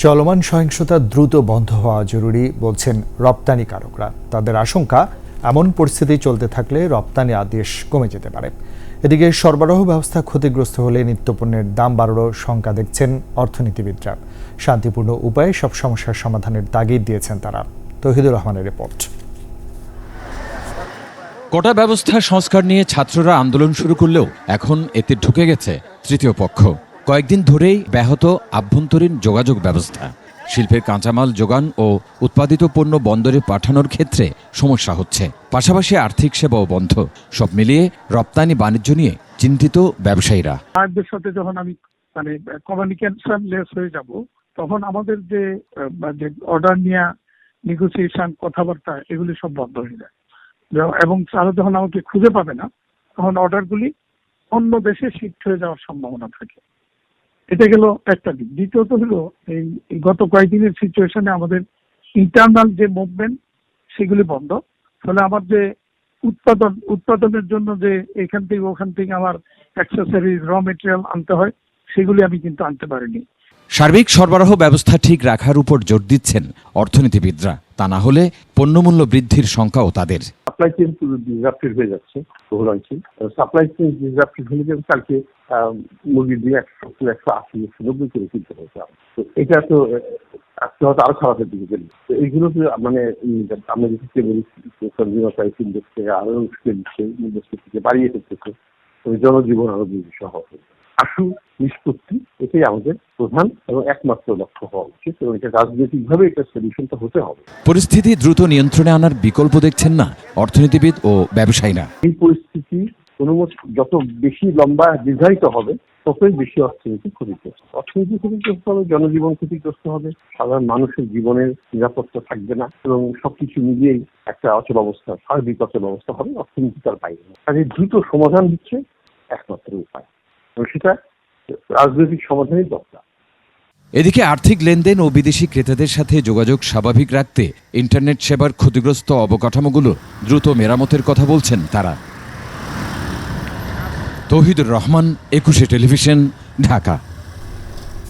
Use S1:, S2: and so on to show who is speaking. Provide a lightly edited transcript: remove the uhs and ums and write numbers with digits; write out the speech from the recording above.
S1: চলমান সহিংসতা দ্রুত বন্ধ হওয়া জরুরি বলছেন রপ্তানিকারকরা। তাদের আশঙ্কা, এমন পরিস্থিতি চলতে থাকলে রপ্তানি আদেশ কমে যেতে পারে। এদিকে সরবরাহ ব্যবস্থা ক্ষতিগ্রস্ত হলে নিত্যপণ্যের দাম বাড়ারও শঙ্কা দেখছেন অর্থনীতিবিদরা। শান্তিপূর্ণ উপায়ে সব সমস্যার সমাধানের তাগিদ দিয়েছেন তারা। তৌহিদুর রহমানের রিপোর্ট।
S2: কোটা ব্যবস্থা সংস্কার নিয়ে ছাত্ররা আন্দোলন শুরু করলেও এখন এতে ঢুকে গেছে তৃতীয় পক্ষ। কয়েকদিন ধরেই ব্যাহত আভ্যন্তরীণ যোগাযোগ ব্যবস্থা, শিল্পের কাঁচামাল যোগান ও উৎপাদিত পণ্য বন্দরে পাঠানোর ক্ষেত্রে সমস্যা হচ্ছে। পাশাপাশি আর্থিক সেবাও বন্ধ। সব মিলিয়ে রপ্তানি বাণিজ্য নিয়ে চিন্তিত ব্যবসায়ীরা।
S3: ক্লায়েন্টদের সাথে যখন আমি কমিউনিকেশন লেস হয়ে যাব, তখন আমাদের যে অর্ডার নিয়ে নেগোসিয়েশন, কথাবার্তা, এগুলি সব বন্ধ হয়ে যায়। এবং তারা যখন আমাকে খুঁজে পাবে না, তখন অর্ডারগুলি অন্য দেশে শিফট হয়ে যাওয়ার সম্ভাবনা থাকে। এটা গেল একটা দিক। দ্বিতীয়ত হলো এই গত কয়েকদিনের সিচুয়েশনে আমাদের ইন্টারনাল যে মুভমেন্ট সেগুলি বন্ধ। ফলে আমার যে উৎপাদনের জন্য যে এখান থেকে ওখান থেকে আমার অ্যাক্সেসরিজ, র মেটেরিয়াল আনতে হয়, সেগুলি আমি কিন্তু আনতে পারিনি।
S2: সার্বিক সরবরাহ ব্যবস্থা ঠিক রাখার উপর জোর দিচ্ছেন অর্থনীতিবিদরা। তা না হলে পণ্যমূল্য বৃদ্ধির শঙ্কাও তাদের।
S4: সাপ্লাই চেইন পুরো ডিসরাপ্টেড হয়ে যাচ্ছে বহুলাংশে। সাপ্লাই চেইন ডিসরাপ্টেড হলে যেমন কালকে মুরগির দিয়ে 180, 190 করে কিনতে হয়েছে। তো এটা তো আজকে হয়তো আরো খারাপের দিকে গেল। তো এইগুলো মানে আমরা যেটা বলি কনজিউমার প্রাইস ইন্ডেক্স থেকে আরো উস্কে দিচ্ছে, মূল্যস্ফীতি থেকে বাড়িয়ে ফেলতেছে, জনজীবন আরো দুর্বিষহ হবে। আশু নিষ্পত্তি, এটাই আমাদের প্রধান এবং একমাত্র লক্ষ্য হওয়া উচিত এবং এটা রাজনৈতিকভাবে এটা সলিউশনটা হতে হবে।
S2: পরিস্থিতি দ্রুত নিয়ন্ত্রণে আনার বিকল্প দেখছেন না অর্থনীতিবিদ ও ব্যবসায়ীরা।
S4: এই পরিস্থিতি যত বেশি লম্বা দীর্ঘায়িত হবে, ততই বেশি অর্থনীতি ক্ষতিগ্রস্ত। অর্থনীতি ক্ষতিগ্রস্ত হবে, জনজীবন ক্ষতিগ্রস্ত হবে, সাধারণ মানুষের জীবনের নিরাপত্তা থাকবে না এবং সবকিছু মিলিয়েই একটা অচল অবস্থা, সার্বিক অচল অবস্থা হবে। অর্থনীতি তার বাইরে কাজে দ্রুত সমাধান হচ্ছে একমাত্র উপায় এবং সেটা রাজনৈতিক সমাধানই দরকার।
S2: এদিকে আর্থিক লেনদেন ও বিদেশি ক্রেতাদের সাথে যোগাযোগ স্বাভাবিক রাখতে ইন্টারনেট সেবার ক্ষতিগ্রস্ত অবকাঠামোগুলো দ্রুত মেরামতের কথা বলছেন তারা। তৌহিদুর রহমান, 21 টেলিভিশন, ঢাকা।